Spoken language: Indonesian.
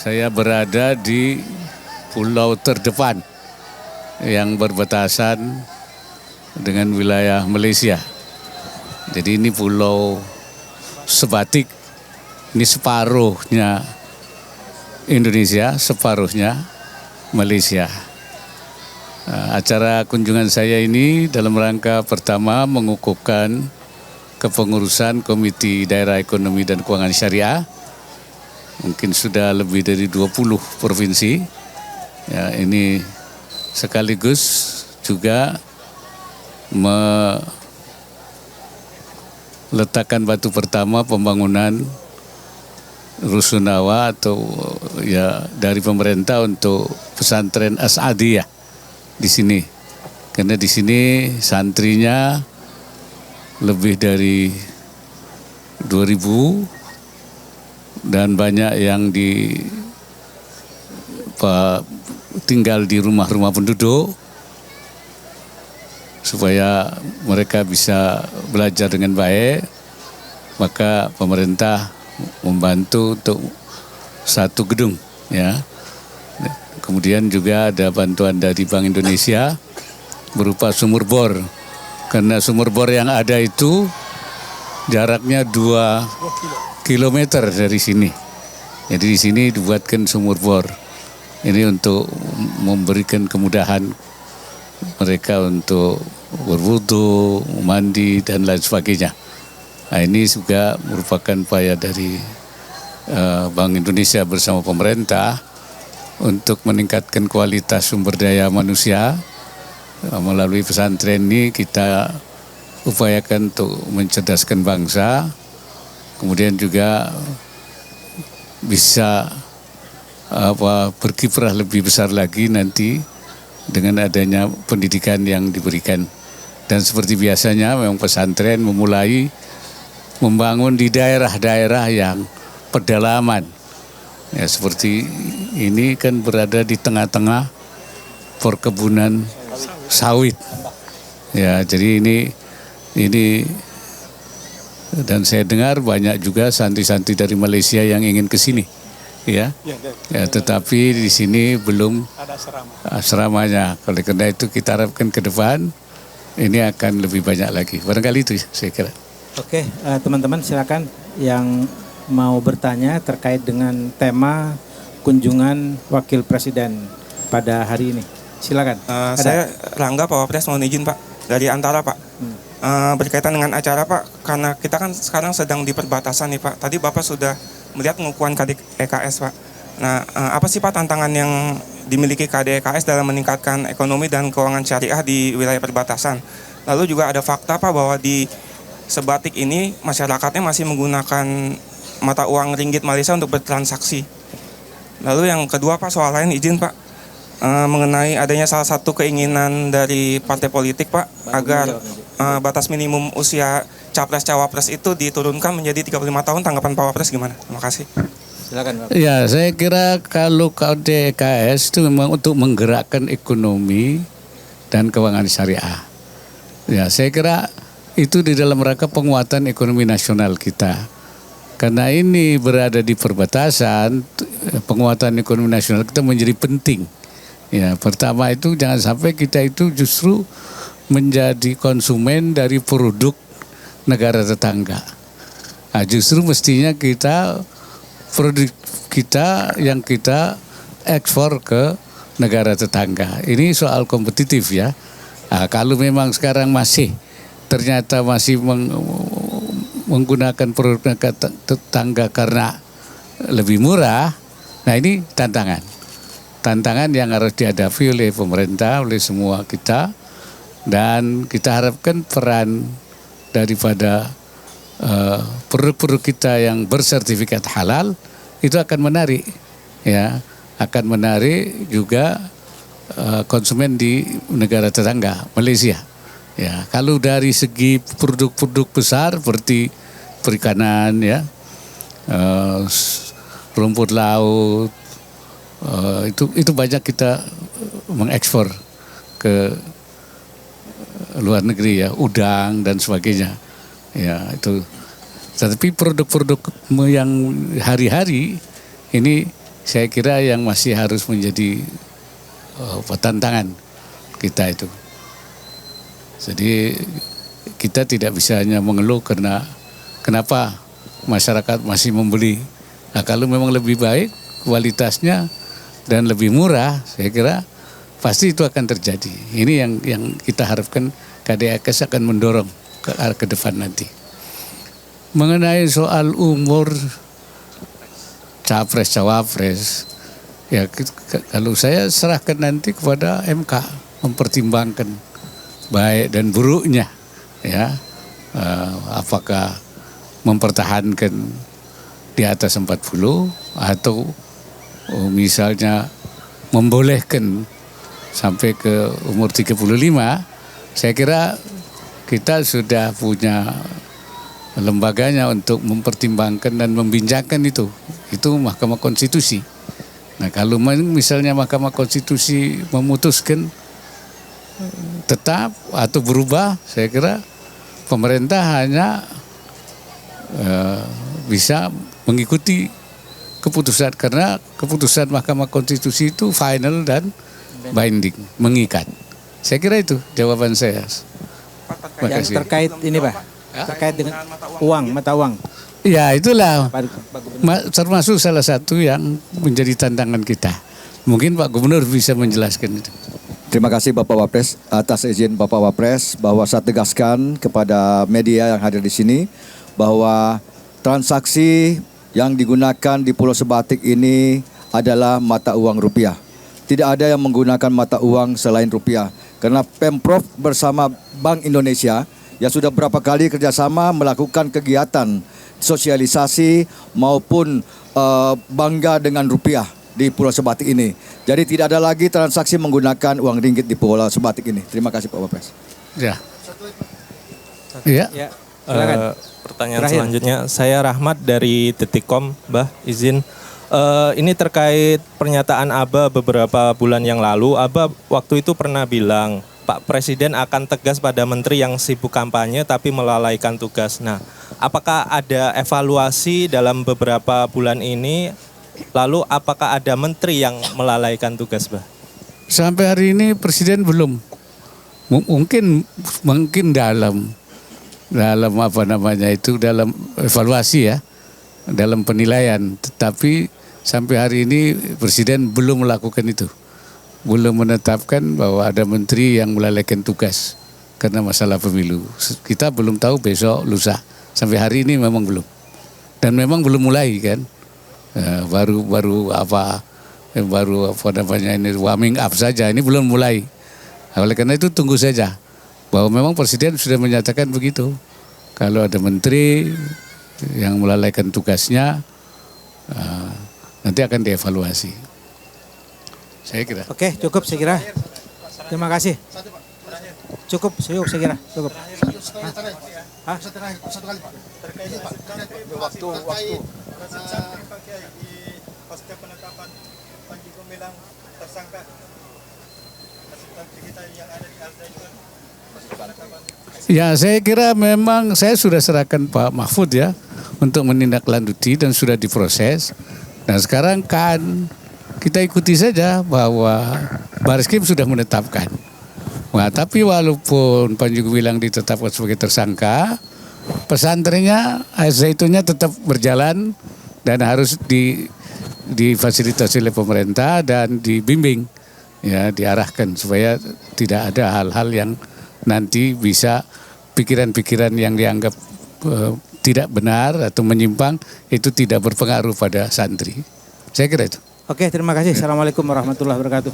Saya berada di pulau terdepan yang berbatasan dengan wilayah Malaysia. Jadi ini pulau Sebatik, ini separuhnya Indonesia, separuhnya Malaysia. Acara kunjungan saya ini dalam rangka pertama mengukuhkan kepengurusan Komite Daerah Ekonomi dan Keuangan Syariah. Mungkin sudah lebih dari 20 provinsi. Ya, ini sekaligus juga meletakkan batu pertama pembangunan Rusunawa atau ya dari pemerintah untuk pesantren As-Adiyah di sini. Karena di sini santrinya lebih dari 2.000 dan banyak yang tinggal di rumah-rumah penduduk supaya mereka bisa belajar dengan baik. Maka pemerintah membantu untuk satu gedung, ya. Kemudian juga ada bantuan dari Bank Indonesia berupa sumur bor. Karena sumur bor yang ada itu jaraknya 2 kilometer dari sini. Jadi di sini dibuatkan sumur bor. Ini untuk memberikan kemudahan mereka untuk berwudu, mandi dan lain sebagainya. Nah, ini juga merupakan upaya dari Bank Indonesia bersama pemerintah untuk meningkatkan kualitas sumber daya manusia. Melalui pesantren ini kita upayakan untuk mencerdaskan bangsa, kemudian juga bisa berkiprah lebih besar lagi nanti dengan adanya pendidikan yang diberikan. Dan seperti biasanya memang pesantren memulai membangun di daerah-daerah yang pedalaman. Ya, seperti ini kan berada di tengah-tengah perkebunan sawit. Ya, jadi ini dan saya dengar banyak juga santri-santri dari Malaysia yang ingin ke sini, ya. Tetapi di sini belum ada asramanya. Oleh karena itu kita harapkan ke depan ini akan lebih banyak lagi. Barangkali itu saya kira. Oke, teman-teman silakan yang mau bertanya terkait dengan tema kunjungan Wakil Presiden pada hari ini. Silakan. Saya Rangga, Pak Wapres, mohon izin Pak dari Antara Pak. Berkaitan dengan acara Pak, karena kita kan sekarang sedang di perbatasan nih Pak. Tadi Bapak sudah melihat pengukuhan KDEKS Pak. Nah, apa sih Pak tantangan yang dimiliki KDEKS dalam meningkatkan ekonomi dan keuangan syariah di wilayah perbatasan? Lalu juga ada fakta Pak bahwa di Sebatik ini masyarakatnya masih menggunakan mata uang ringgit Malaysia untuk bertransaksi. Lalu yang kedua Pak, soal lain izin Pak, mengenai adanya salah satu keinginan dari partai politik Pak agar batas minimum usia capres-cawapres itu diturunkan menjadi 35 tahun. Tanggapan Pak Wapres gimana? Terima kasih. Silakan Pak. Ya, saya kira kalau KDEKS itu memang untuk menggerakkan ekonomi dan keuangan syariah. Ya, saya kira itu di dalam rangka penguatan ekonomi nasional kita. Karena ini berada di perbatasan, penguatan ekonomi nasional kita menjadi penting. Ya, pertama itu jangan sampai kita itu justru menjadi konsumen dari produk negara tetangga. Nah, justru mestinya produk kita yang kita ekspor ke negara tetangga. Ini soal kompetitif ya. Nah, kalau memang sekarang ternyata masih menggunakan produk negara tetangga karena lebih murah, nah ini tantangan yang harus dihadapi oleh pemerintah, oleh semua kita, dan kita harapkan peran daripada produk-produk kita yang bersertifikat halal itu akan menarik, ya, akan menarik juga konsumen di negara tetangga Malaysia. Ya, kalau dari segi produk-produk besar seperti perikanan, ya, rumput laut, itu banyak kita mengekspor ke luar negeri ya, udang dan sebagainya. Ya, itu. Tetapi produk-produk yang hari-hari ini saya kira yang masih harus menjadi tantangan kita itu. Jadi kita tidak bisa hanya mengeluh karena kenapa masyarakat masih membeli. Nah, kalau memang lebih baik kualitasnya dan lebih murah, saya kira pasti itu akan terjadi. Ini yang kita harapkan KDIKS akan mendorong ke depan nanti. Mengenai soal umur capres-cawapres, ya kalau saya serahkan nanti kepada MK mempertimbangkan baik dan buruknya, ya apakah mempertahankan di atas 40 atau misalnya membolehkan sampai ke umur 35. Saya kira kita sudah punya lembaganya untuk mempertimbangkan dan membincangkan itu Mahkamah Konstitusi. Nah, kalau misalnya Mahkamah Konstitusi memutuskan tetap atau berubah, saya kira pemerintah hanya bisa mengikuti keputusan, karena keputusan Mahkamah Konstitusi itu final dan binding, mengikat. Saya kira itu jawaban saya. Yang terkait ini Pak, terkait dengan mata uang. Ya itulah termasuk salah satu yang menjadi tantangan kita. Mungkin Pak Gubernur bisa menjelaskan itu. Terima kasih Bapak Wapres atas izin Bapak Wapres, bahwa saya tegaskan kepada media yang hadir di sini bahwa transaksi yang digunakan di Pulau Sebatik ini adalah mata uang rupiah. Tidak ada yang menggunakan mata uang selain rupiah. Karena Pemprov bersama Bank Indonesia yang sudah berapa kali kerjasama melakukan kegiatan sosialisasi maupun bangga dengan rupiah di Pulau Sebatik ini. Jadi tidak ada lagi transaksi menggunakan uang ringgit di Pulau Sebatik ini. Terima kasih Pak Wapres. Ya. Ya. Silakan. Pertanyaan Terakhir. selanjutnya, saya Rahmat dari Detikcom, Mbah, izin. Ini terkait pernyataan Aba beberapa bulan yang lalu. Aba waktu itu pernah bilang Pak Presiden akan tegas pada menteri yang sibuk kampanye tapi melalaikan tugas. Nah, apakah ada evaluasi dalam beberapa bulan ini? Lalu apakah ada menteri yang melalaikan tugas, Mbah? Sampai hari ini Presiden belum. Mungkin dalam apa namanya itu, dalam evaluasi ya, dalam penilaian. Tetapi sampai hari ini Presiden belum melakukan itu. Belum menetapkan bahwa ada menteri yang melalaikan tugas karena masalah pemilu. Kita belum tahu besok, lusa. Sampai hari ini memang belum. Dan memang belum mulai kan. Baru apa namanya ini, warming up saja. Ini belum mulai. Oleh karena itu tunggu saja. Bahwa memang Presiden sudah menyatakan begitu. Kalau ada menteri yang melalaikan tugasnya, nanti akan dievaluasi. Saya kira. Oke, cukup saya kira. Terima kasih. Cukup saya kira. Cukup. Hah? Satu kali Pak. Waktu. Pasca penetapan Panji Gumilang tersangka, kita yang ada di Alta itu kan pasca penetapan. Ya, saya kira memang saya sudah serahkan Pak Mahfud ya untuk menindaklanjuti dan sudah diproses. Nah sekarang kan kita ikuti saja bahwa Bareskrim sudah menetapkan. Nah, tapi walaupun Panji Gumilang ditetapkan sebagai tersangka, pesantrennya, air zaitunnya tetap berjalan dan harus difasilitasi oleh pemerintah dan dibimbing, ya, diarahkan supaya tidak ada hal-hal yang nanti bisa pikiran-pikiran yang dianggap tidak benar atau menyimpang itu tidak berpengaruh pada santri. Saya kira itu. Oke, terima kasih. Assalamualaikum warahmatullahi wabarakatuh.